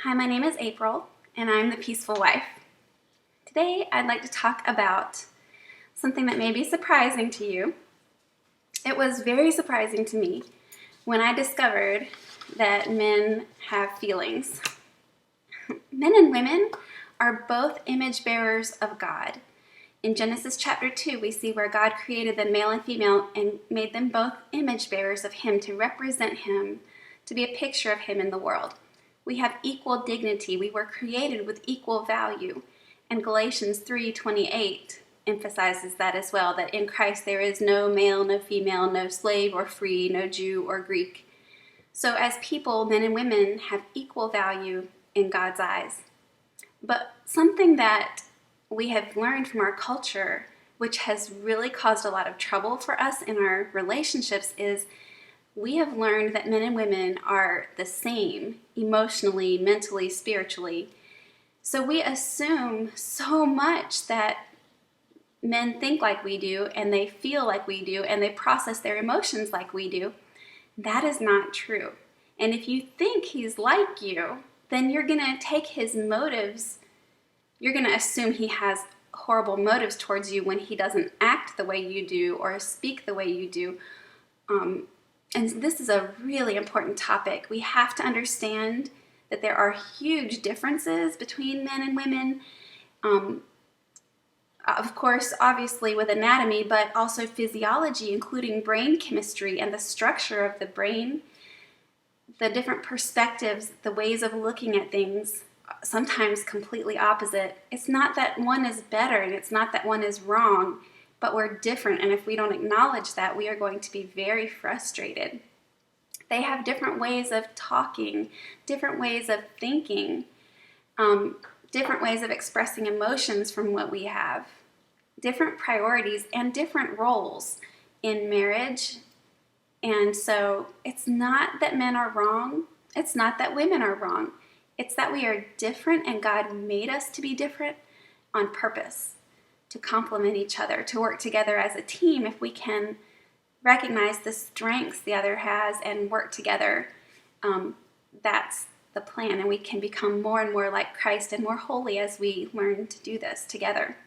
Hi, my name is April, and I'm the Peaceful Wife. Today, I'd like to talk about something that may be surprising to you. It was very surprising to me when I discovered that men have feelings. Men and women are both image bearers of God. In Genesis chapter 2, we see where God created them male and female and made them both image bearers of Him to represent Him, to be a picture of Him in the world. We have equal dignity. We were created with equal value. And Galatians 3:28 emphasizes that as well, that in Christ there is no male, no female, no slave or free, no Jew or Greek. So as people, men and women have equal value in God's eyes. But something that we have learned from our culture, which has really caused a lot of trouble for us in our relationships, is we have learned that men and women are the same emotionally, mentally, spiritually. So we assume so much that men think like we do, and they feel like we do, and they process their emotions like we do. That is not true. And if you think he's like you, then you're going to take his motives. You're going to assume he has horrible motives towards you when he doesn't act the way you do or speak the way you do. And this is a really important topic. We have to understand that there are huge differences between men and women. Of course, obviously with anatomy, but also physiology, including brain chemistry and the structure of the brain, the different perspectives, the ways of looking at things, sometimes completely opposite. It's not that one is better and it's not that one is wrong, but we're different, and if we don't acknowledge that, we are going to be very frustrated. They have different ways of talking, different ways of thinking, different ways of expressing emotions from what we have, different priorities, and different roles in marriage. And so it's not that men are wrong. It's not that women are wrong. It's that we are different, and God made us to be different on purpose, to complement each other, to work together as a team. If we can recognize the strengths the other has and work together, that's the plan, and we can become more and more like Christ and more holy as we learn to do this together.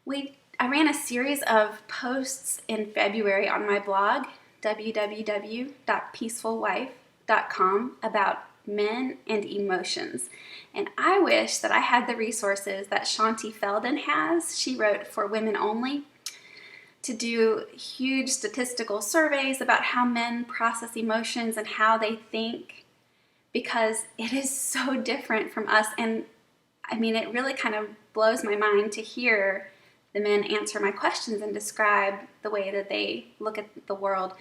I ran a series of posts in February on my blog, www.peacefulwife.com, about men and emotions. And I wish that I had the resources that Shaunti Feldon has. She wrote for Women Only, to do huge statistical surveys about how men process emotions and how they think, because it is so different from us. And I mean, it really kind of blows my mind to hear the men answer my questions and describe the way that they look at the world.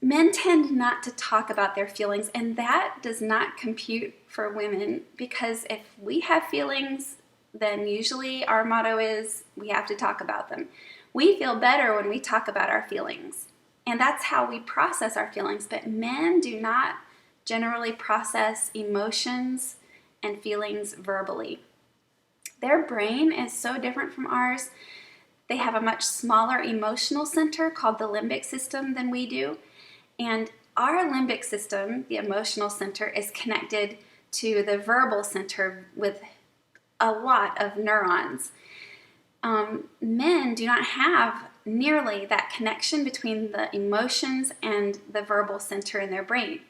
Men tend not to talk about their feelings, and that does not compute for women, because if we have feelings, then usually our motto is we have to talk about them. We feel better when we talk about our feelings, and that's how we process our feelings. But men do not generally process emotions and feelings verbally. Their brain is so different from ours. They have a much smaller emotional center called the limbic system than we do. And our limbic system, the emotional center, is connected to the verbal center with a lot of neurons. Men do not have nearly that connection between the emotions and the verbal center in their brain.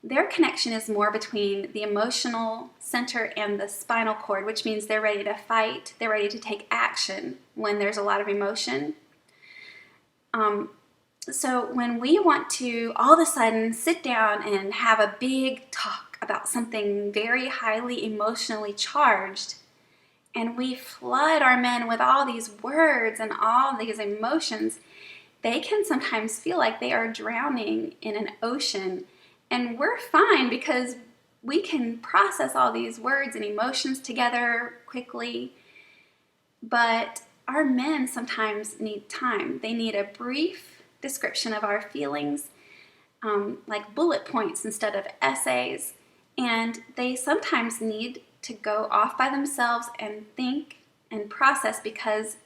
Their connection is more between the emotional center and the spinal cord, which means they're ready to fight, they're ready to take action when there's a lot of emotion. So when we want to all of a sudden sit down and have a big talk about something very highly emotionally charged, and we flood our men with all these words and all these emotions, they can sometimes feel like they are drowning in an ocean. And we're fine because we can process all these words and emotions together quickly. But our men sometimes need time. They need a brief description of our feelings, like bullet points instead of essays. And they sometimes need to go off by themselves and think and process, because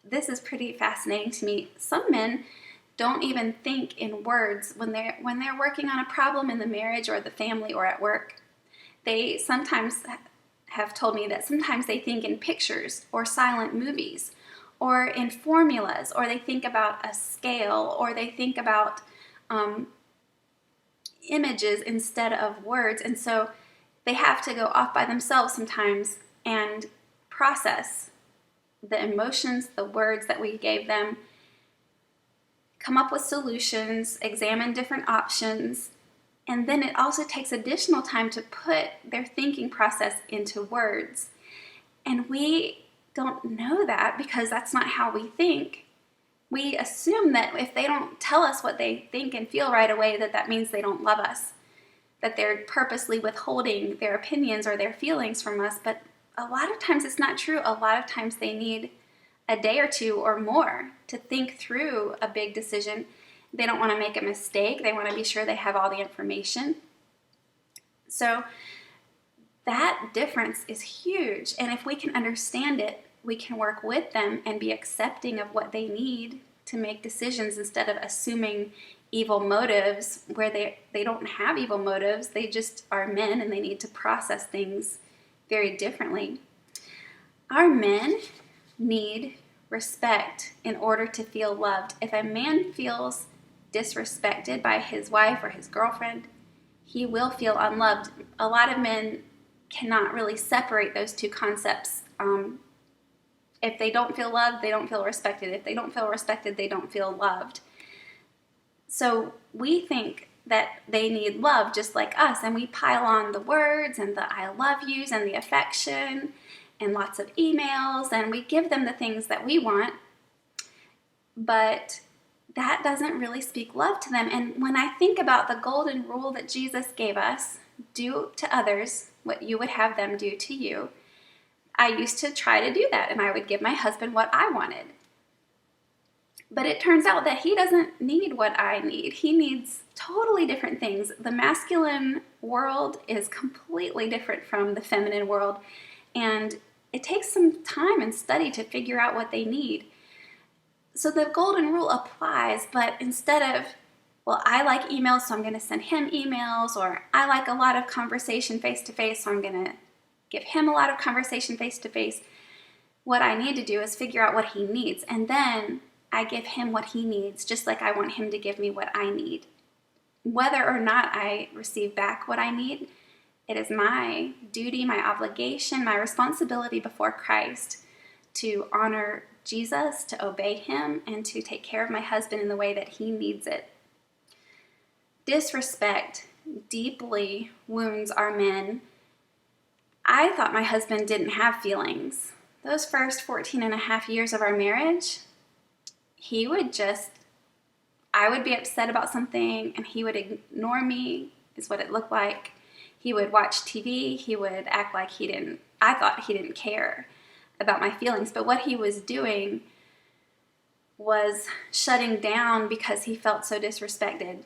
this is pretty fascinating to me. Some men don't even think in words when they're working on a problem in the marriage or the family or at work. They sometimes have told me that sometimes they think in pictures or silent movies or in formulas, or they think about a scale, or they think about images instead of words. And so they have to go off by themselves sometimes and process the emotions, the words that we gave them, come up with solutions, examine different options, and then it also takes additional time to put their thinking process into words. And we don't know that because that's not how we think. We assume that if they don't tell us what they think and feel right away, that means they don't love us, that they're purposely withholding their opinions or their feelings from us. But a lot of times it's not true. A lot of times they need a day or two or more to think through a big decision. They don't want to make a mistake. They want to be sure they have all the information. So that difference is huge. And if we can understand it, we can work with them and be accepting of what they need to make decisions instead of assuming evil motives where they don't have evil motives. They just are men and they need to process things very differently. Our men need respect in order to feel loved. If a man feels disrespected by his wife or his girlfriend, he will feel unloved. A lot of men cannot really separate those two concepts. If they don't feel loved, they don't feel respected. If they don't feel respected, they don't feel loved. So we think that they need love just like us, and we pile on the words and the I love yous and the affection and lots of emails, and we give them the things that we want, but that doesn't really speak love to them. And when I think about the golden rule that Jesus gave us, do to others what you would have them do to you, I used to try to do that, and I would give my husband what I wanted. But it turns out that he doesn't need what I need. He needs totally different things. The masculine world is completely different from the feminine world, and it takes some time and study to figure out what they need. So the golden rule applies, but instead of, well, I like emails, so I'm going to send him emails, or I like a lot of conversation face-to-face, so I'm going to give him a lot of conversation face-to-face, what I need to do is figure out what he needs, and then I give him what he needs, just like I want him to give me what I need. Whether or not I receive back what I need, it is my duty, my obligation, my responsibility before Christ to honor Jesus, to obey him, and to take care of my husband in the way that he needs it. Disrespect deeply wounds our men. I thought my husband didn't have feelings. Those first 14 and a half years of our marriage, I would be upset about something and he would ignore me, is what it looked like. He would watch TV, he would act like I thought he didn't care about my feelings, but what he was doing was shutting down because he felt so disrespected.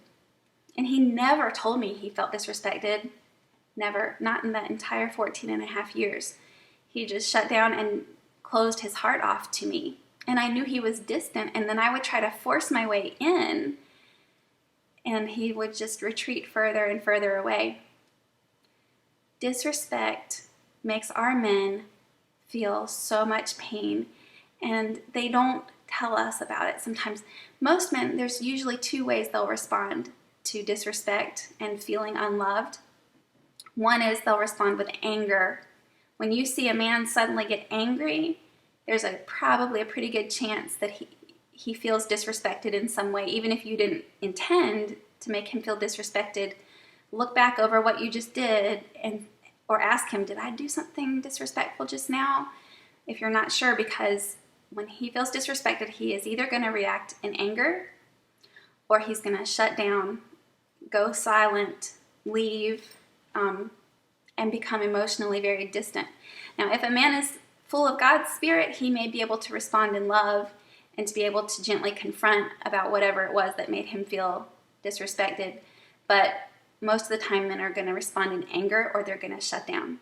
And he never told me he felt disrespected. Never, not in that entire 14 and a half years. He just shut down and closed his heart off to me. And I knew he was distant, and then I would try to force my way in, and he would just retreat further and further away. Disrespect makes our men feel so much pain, and they don't tell us about it sometimes. Most men, there's usually two ways they'll respond to disrespect and feeling unloved. One is they'll respond with anger. When you see a man suddenly get angry, there's probably a pretty good chance that he feels disrespected in some way, even if you didn't intend to make him feel disrespected. Look back over what you just did or ask him, did I do something disrespectful just now? If you're not sure, because when he feels disrespected, he is either going to react in anger or he's going to shut down, go silent, leave, and become emotionally very distant. Now, if a man is full of God's Spirit, he may be able to respond in love and to be able to gently confront about whatever it was that made him feel disrespected. But most of the time, men are going to respond in anger or they're going to shut down.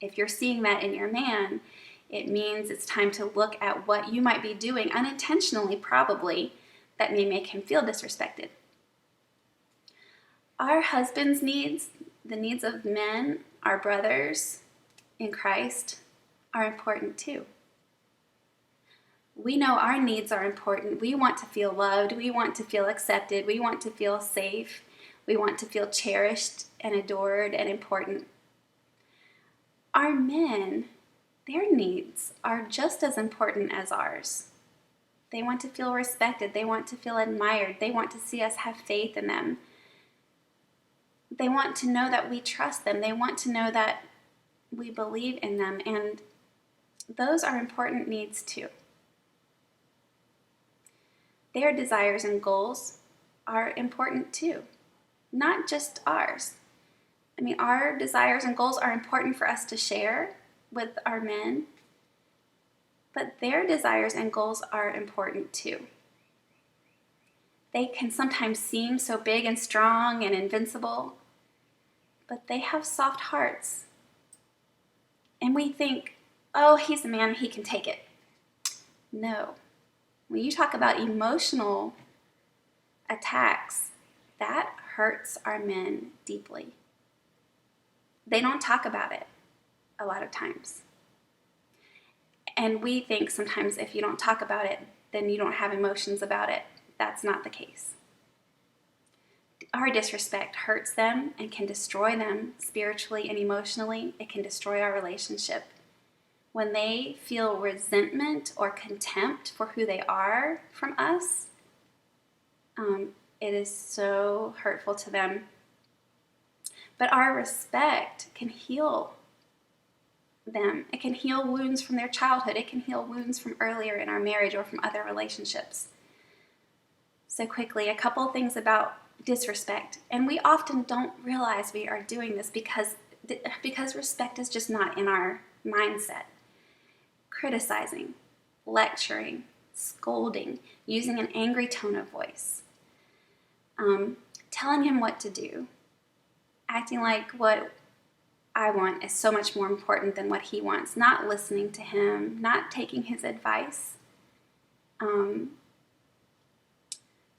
If you're seeing that in your man, it means it's time to look at what you might be doing unintentionally, probably, that may make him feel disrespected. Our husbands' needs, the needs of men, our brothers in Christ, are important too. We know our needs are important. We want to feel loved. We want to feel accepted. We want to feel safe. We want to feel cherished and adored and important. Our men, their needs are just as important as ours. They want to feel respected. They want to feel admired. They want to see us have faith in them. They want to know that we trust them. They want to know that we believe in them. And those are important needs too. Their desires and goals are important too, not just ours. I mean, our desires and goals are important for us to share with our men, but their desires and goals are important too. They can sometimes seem so big and strong and invincible, but they have soft hearts. And we think, oh, he's a man, he can take it. No. When you talk about emotional attacks, that hurts our men deeply. They don't talk about it a lot of times. And we think sometimes if you don't talk about it, then you don't have emotions about it. That's not the case. Our disrespect hurts them and can destroy them spiritually and emotionally. It can destroy our relationship. When they feel resentment or contempt for who they are from us, it is so hurtful to them. But our respect can heal them. It can heal wounds from their childhood. It can heal wounds from earlier in our marriage or from other relationships. So quickly, a couple of things about disrespect. And we often don't realize we are doing this because respect is just not in our mindset. Criticizing, lecturing, scolding, using an angry tone of voice, telling him what to do, acting like what I want is so much more important than what he wants, not listening to him, not taking his advice,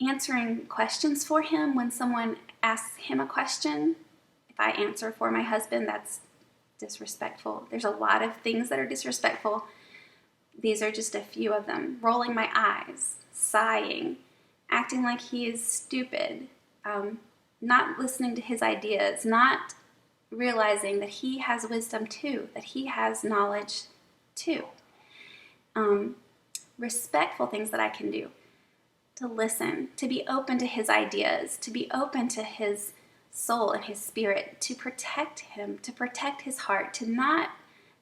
answering questions for him when someone asks him a question. If I answer for my husband, that's disrespectful. There's a lot of things that are disrespectful. These are just a few of them. Rolling my eyes, sighing, acting like he is stupid, not listening to his ideas, not realizing that he has wisdom too, that he has knowledge too. Respectful things that I can do. To listen, to be open to his ideas, to be open to his soul and his spirit, to protect him, to protect his heart, to not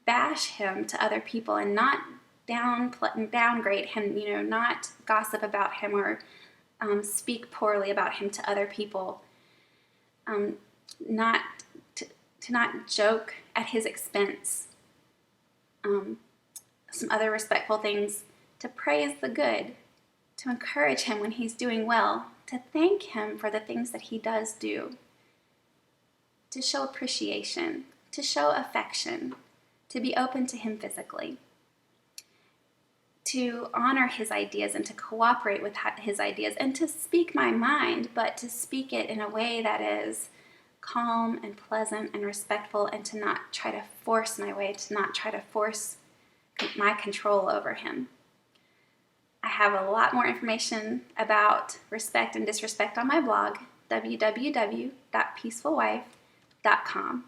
bash him to other people and not downgrade him, not gossip about him or speak poorly about him to other people, not to not joke at his expense. Some other respectful things, to praise the good, to encourage him when he's doing well, to thank him for the things that he does do, to show appreciation, to show affection, to be open to him physically, to honor his ideas and to cooperate with his ideas, and to speak my mind, but to speak it in a way that is calm and pleasant and respectful, and to not try to force my way, to not try to force my control over him. I have a lot more information about respect and disrespect on my blog, www.peacefulwife.com.